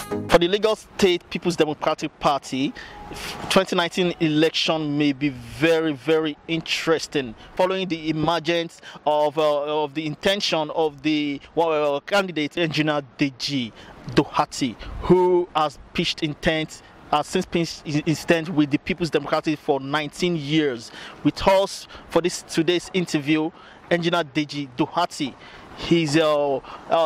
For the Lagos State People's Democratic Party, 2019 election may be very, very interesting following the emergence of the intention of the candidate, Engineer Adedeji Doherty, who has pitched intent since pitched his intent with the People's Democratic for 19 years. With us for today's interview, Engineer Adedeji Doherty. He's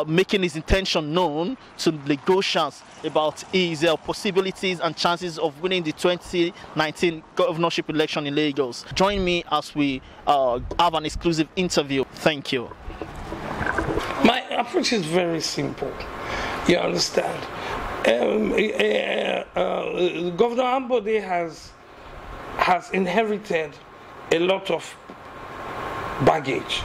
making his intention known to Lagosians about his possibilities and chances of winning the 2019 governorship election in Lagos. Join me as we have an exclusive interview. Thank you. My approach is very simple. You understand? Governor Ambode has inherited a lot of baggage.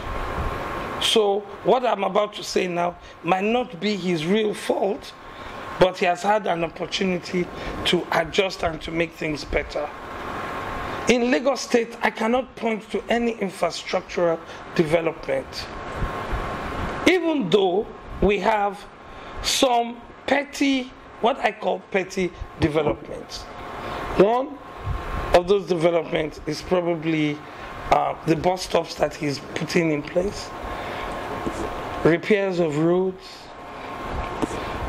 So what I'm about to say now might not be his real fault, but he has had an opportunity to adjust and to make things better. In Lagos State, I cannot point to any infrastructural development. Even though we have some petty, what I call petty developments. One of those developments is probably the bus stops that he's putting in place. Repairs of roads.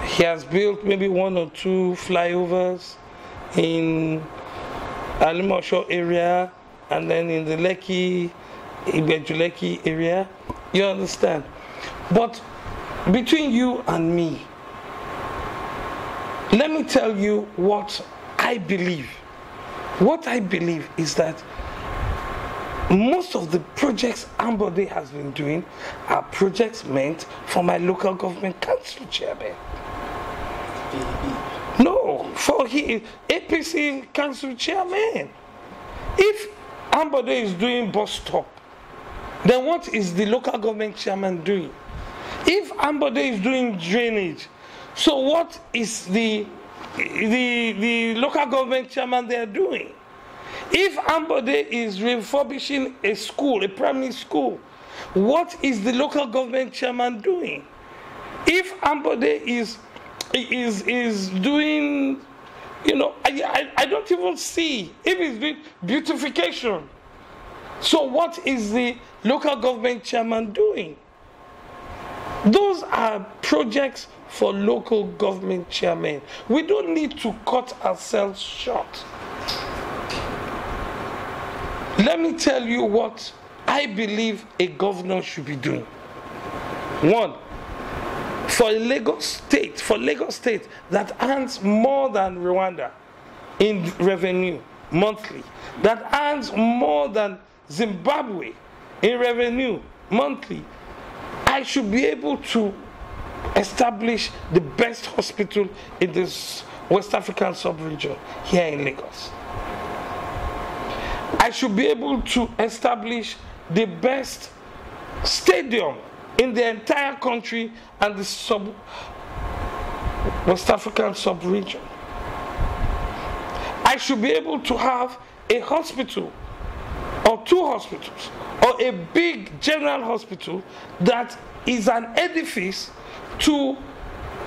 He has built maybe 1 or 2 flyovers in Alimosho area and then in the Ibejuleki area. You understand? But between you and me, let me tell you what I believe. What I believe is that most of the projects Ambode has been doing are projects meant for my local government council chairman. No, for APC council chairman. If Ambode is doing bus stop, then what is the local government chairman doing? If Ambode is doing drainage, so what is the local government chairman there doing? If Ambode is refurbishing a school, a primary school, what is the local government chairman doing? If Ambode is doing, I don't even see if he's doing beautification. So what is the local government chairman doing? Those are projects for local government chairmen. We don't need to cut ourselves short. Let me tell you what I believe a governor should be doing. One, for Lagos State that earns more than Rwanda in revenue monthly, that earns more than Zimbabwe in revenue monthly, I should be able to establish the best hospital in this West African sub-region here in Lagos. I should be able to establish the best stadium in the entire country and the West African sub-region. I should be able to have a hospital or 2 hospitals or a big general hospital that is an edifice to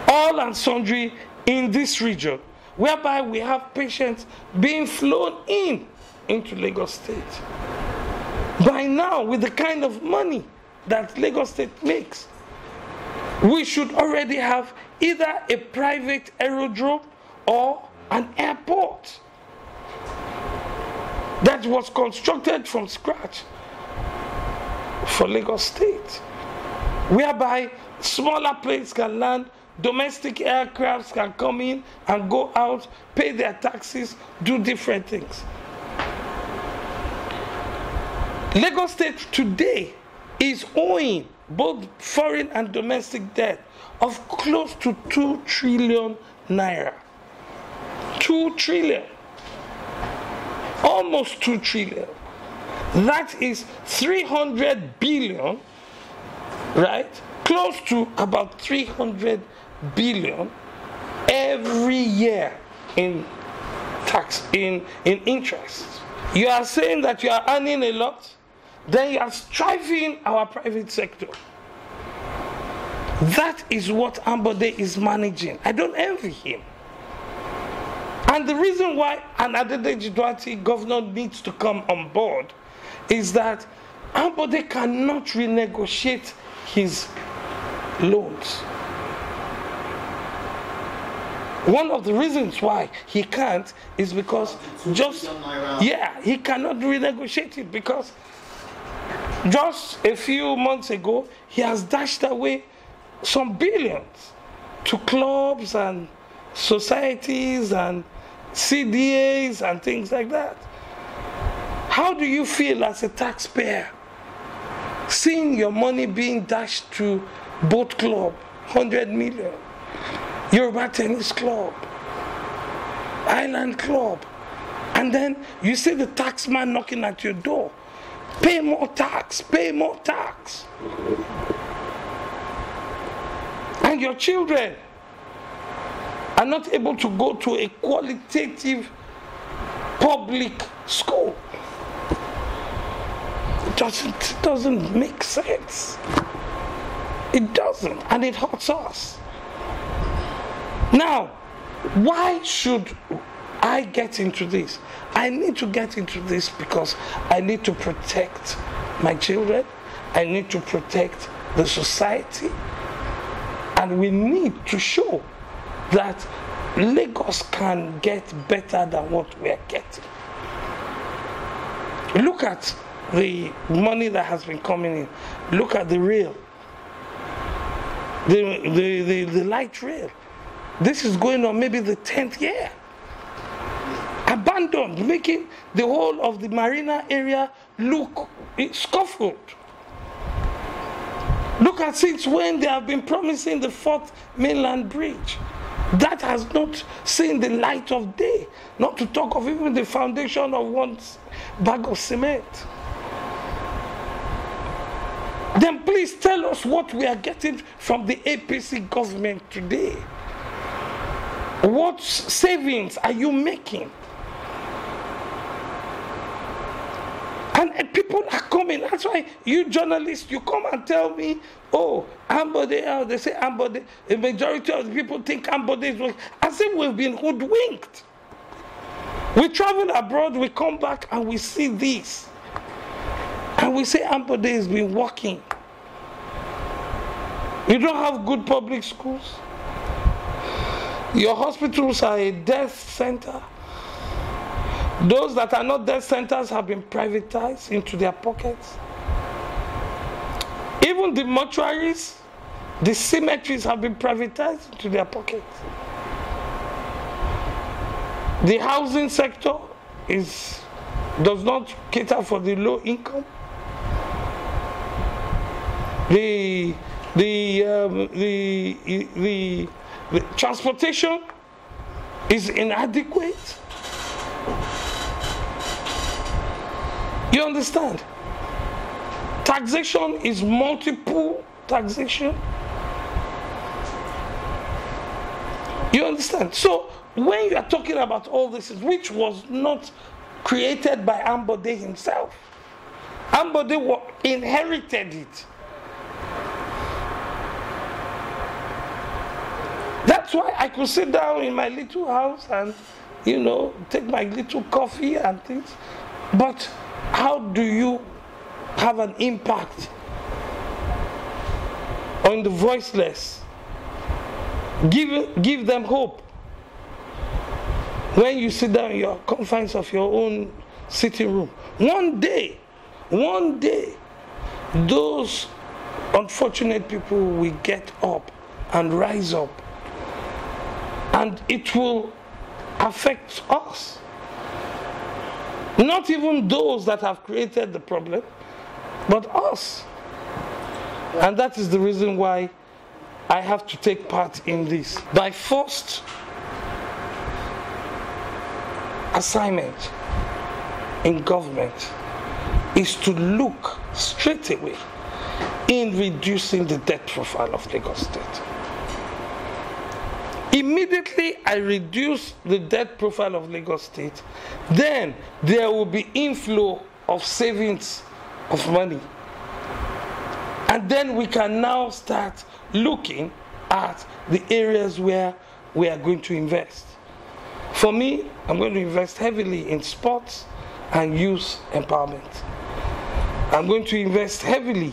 all and sundry in this region, whereby we have patients being flown into Lagos State. By now, with the kind of money that Lagos State makes, we should already have either a private aerodrome or an airport that was constructed from scratch for Lagos State, whereby smaller planes can land, domestic aircrafts can come in and go out, pay their taxes, do different things. Lagos State today is owing both foreign and domestic debt of close to 2 trillion naira. 2 trillion. Almost 2 trillion. That is 300 billion, right? Close to about 300 billion every year in tax, in interest. You are saying that you are earning a lot, then you are striving our private sector. That is what Ambode is managing. I don't envy him. And the reason why an Adedeji Doherty governor needs to come on board is that Ambode cannot renegotiate his loans. One of the reasons why he can't is because he cannot renegotiate it, because just a few months ago he has dashed away some billions to clubs and societies and CDAs and things like that. How do you feel as a taxpayer seeing your money being dashed to Boat Club, 100 million, Yoruba Tennis Club, Island Club, and then you see the taxman knocking at your door? Pay more tax, pay more tax. And your children are not able to go to a qualitative public school. It doesn't make sense. It doesn't, and it hurts us. Now, why should I get into this? I need to get into this because I need to protect my children. I need to protect the society. And we need to show that Lagos can get better than what we are getting. Look at the money that has been coming in. Look at the rail, the light rail. This is going on maybe the 10th year. Abandoned, making the whole of the marina area look scuffled. Look at since when they have been promising the 4th mainland bridge. That has not seen the light of day, not to talk of even the foundation of one bag of cement. Then please tell us what we are getting from the APC government today. What savings are you making? And people are coming. That's why you journalists, you come and tell me, oh, Ambode, they say Ambode. The majority of the people think Ambode is working. As if we've been hoodwinked. We travel abroad, we come back and we see this. And we say Ambode has been working. You don't have good public schools. Your hospitals are a death center. Those that are not death centers have been privatized into their pockets. Even the mortuaries, the cemeteries have been privatized into their pockets. The housing sector does not cater for the low income. The transportation is inadequate. You understand? Taxation is multiple taxation. You understand? So when you are talking about all this, which was not created by Ambode himself, Ambode inherited it. That's why I could sit down in my little house and, take my little coffee and things. But how do you have an impact on the voiceless? Give them hope. When you sit down in your confines of your own sitting room, one day, those unfortunate people will get up and rise up. And it will affect us. Not even those that have created the problem, but us. And that is the reason why I have to take part in this. My first assignment in government is to look straight away in reducing the debt profile of Lagos State. Immediately I reduce the debt profile of Lagos State, then there will be inflow of savings of money. And then we can now start looking at the areas where we are going to invest. For me, I'm going to invest heavily in sports and youth empowerment. I'm going to invest heavily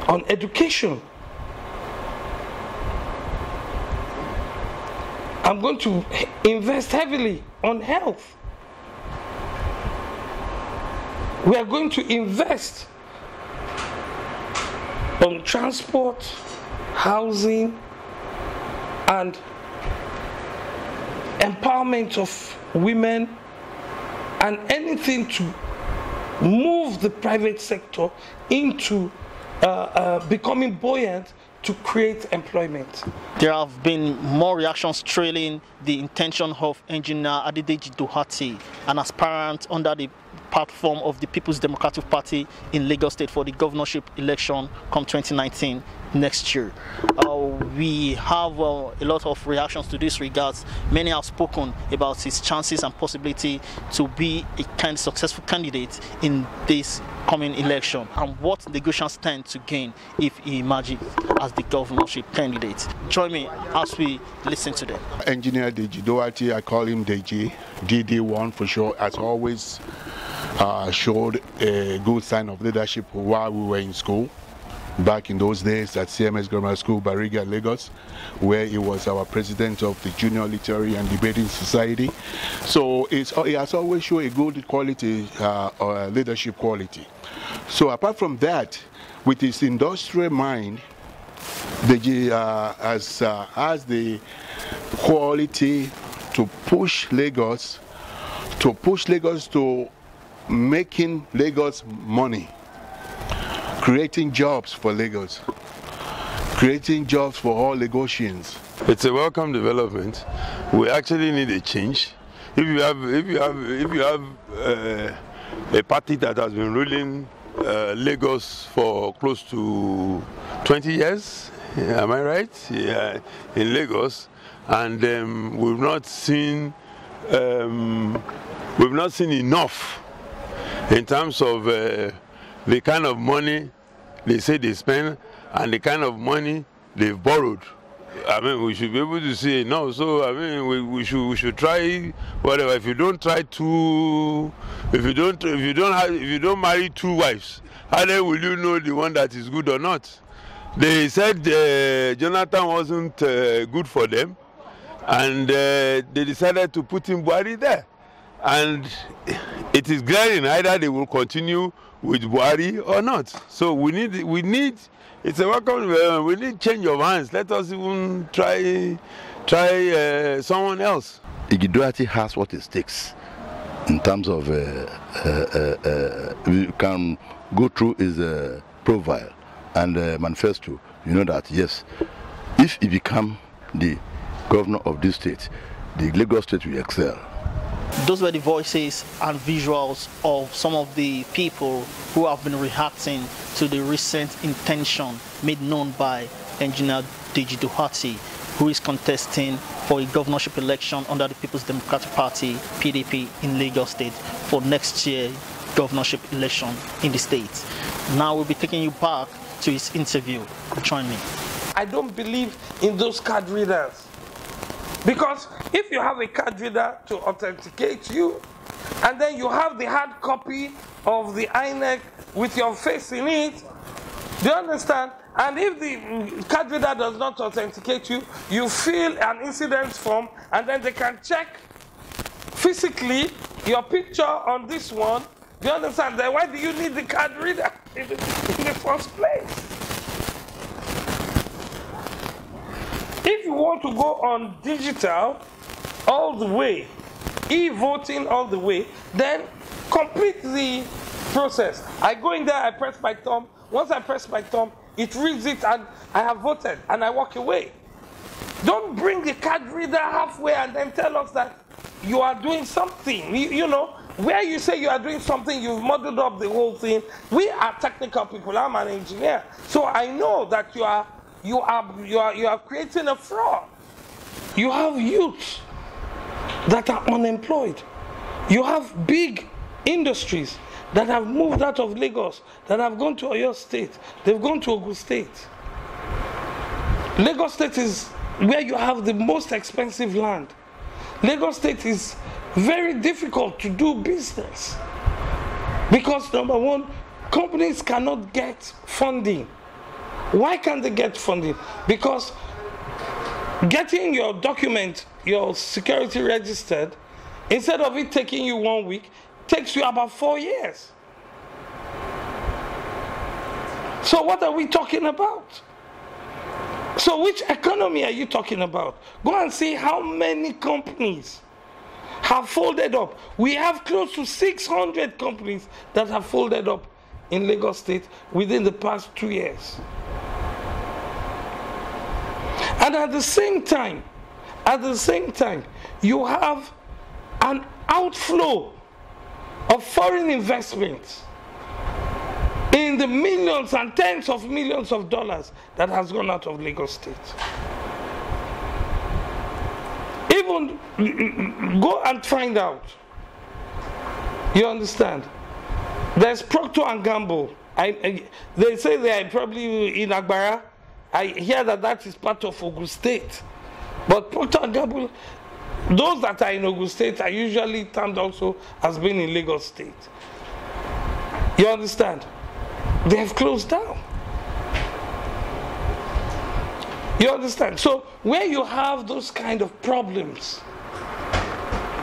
on education. I'm going to invest heavily on health. We are going to invest on transport, housing, and empowerment of women, and anything to move the private sector into becoming buoyant to create employment. There have been more reactions trailing the intention of engineer Adedeji Doherty, an aspirant under the platform of the People's Democratic Party in Lagos State for the governorship election come 2019 next year. We have a lot of reactions to this regards. Many have spoken about his chances and possibility to be a kind of successful candidate in this coming election, and what negotiations stand to gain if he emerges as the governorship candidate. Join me as we listen to them. Engineer Adedeji Doherty, I call him Deji, DD1 for sure, as always showed a good sign of leadership while we were in school. Back in those days at CMS Grammar School, Bariga, Lagos, where he was our president of the Junior Literary and Debating Society. So he has always shown a good quality, leadership quality. So apart from that, with his industrial mind, Deji has the quality to push Lagos to making Lagos money, creating jobs for Lagos, creating jobs for all Lagosians. It's a welcome development. We actually need a change. If you have a party that has been ruling Lagos for close to 20 years, am I right? Yeah, in Lagos, and we've not seen enough in terms of the kind of money they say they spend and the kind of money they've borrowed. I mean, we should be able to say no. So I mean, we should try whatever. If you don't try to, if you don't marry two wives, how then will you know the one that is good or not? They said Jonathan wasn't good for them, and they decided to put in Buhari there. And it is glaring either they will continue with Buhari or not. So we need. It's a welcome. We need change of hands. Let us even try someone else. Adedeji Doherty has what it takes in terms of we can go through his profile and manifesto. You know that yes, if he become the governor of this state, the Lagos state will excel. Those were the voices and visuals of some of the people who have been reacting to the recent intention made known by engineer Adedeji Doherty, who is contesting for a governorship election under the People's Democratic Party, PDP, in Lagos State for next year governorship election in the state. Now we'll be taking you back to his interview. Join me. I don't believe in those card readers. Because if you have a card reader to authenticate you, and then you have the hard copy of the INEC with your face in it, do you understand? And if the card reader does not authenticate you, you fill an incident form, and then they can check physically your picture on this one. Do you understand? Then why do you need the card reader in the first place? If you want to go on digital all the way, e-voting all the way, then complete the process. I go in there, I press my thumb. Once I press my thumb, it reads it and I have voted and I walk away. Don't bring the card reader halfway and then tell us that you are doing something. You know, where you say you are doing something, you've muddled up the whole thing. We are technical people. I'm an engineer. So I know that you are creating a fraud. You have youth that are unemployed. You have big industries that have moved out of Lagos, that have gone to Oyo State. They've gone to Ogun State. Lagos State is where you have the most expensive land. Lagos State is very difficult to do business because, number one, companies cannot get funding. Why can't they get funding? Because getting your document, your security registered, instead of it taking you 1 week, takes you about 4 years. So what are we talking about? So which economy are you talking about? Go and see how many companies have folded up. We have close to 600 companies that have folded up in Lagos State within the past 2 years. And at the same time, you have an outflow of foreign investments in the millions and tens of millions of dollars that has gone out of Lagos State. Even go and find out. You understand? There's Procter & Gamble. They say they are probably in Agbara. I hear that is part of Ogun State. But Procter & Gamble, those that are in Ogun State are usually termed also as being in Lagos State. You understand? They have closed down. You understand? So where you have those kind of problems,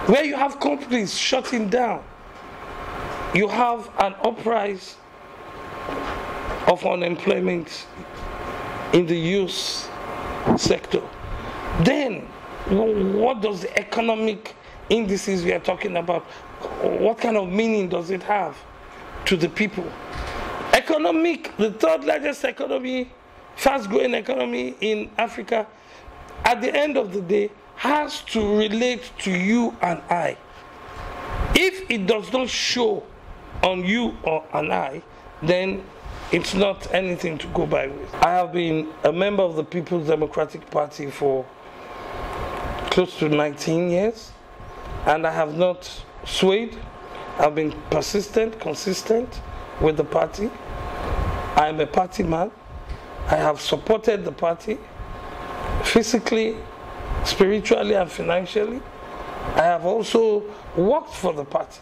where you have companies shutting down, you have an uprise of unemployment in the youth sector. Then what does the economic indices we are talking about, what kind of meaning does it have to the people? The third largest economy, fast-growing economy in Africa, at the end of the day, has to relate to you and I. If it does not show on you or an I, then it's not anything to go by with. I have been a member of the People's Democratic Party for close to 19 years, and I have not swayed. I've been persistent, consistent with the party. I am a party man. I have supported the party physically, spiritually, and financially. I have also worked for the party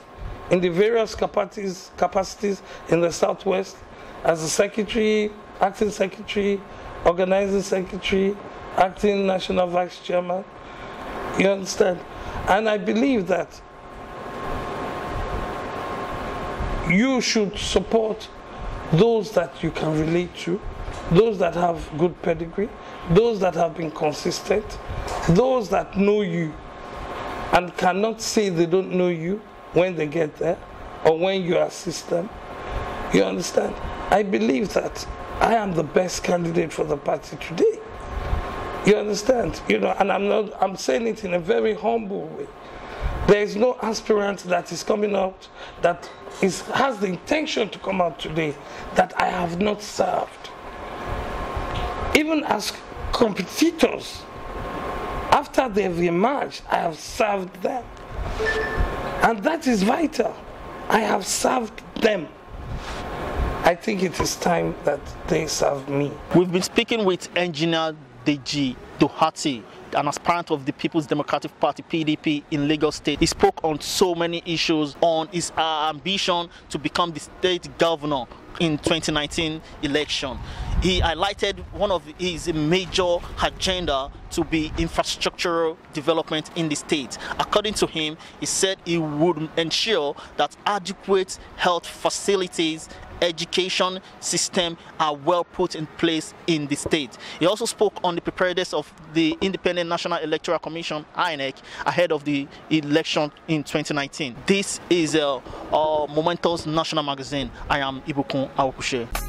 in the various capacities in the Southwest as a secretary, acting secretary, organizing secretary, acting national vice chairman. You understand? And I believe that you should support those that you can relate to, those that have good pedigree, those that have been consistent, those that know you and cannot say they don't know you when they get there or when you assist them. You understand? I believe that I am the best candidate for the party today. You understand? You know, and I'm saying it in a very humble way. There is no aspirant that is coming out that has the intention to come out today that I have not served. Even as competitors, after they've emerged, I have served them. And that is vital. I have served them. I think it is time that they serve me. We've been speaking with Engineer Adedeji Doherty, an aspirant of the People's Democratic Party, PDP, in Lagos State. He spoke on so many issues, on his ambition to become the state governor in 2019 election. He highlighted one of his major agenda to be infrastructural development in the state. According to him, he said he would ensure that adequate health facilities, education system are well put in place in the state. He also spoke on the preparedness of the Independent National Electoral Commission, INEC, ahead of the election in 2019. This is a Momentous National Magazine. I am Ibukun Awukushe.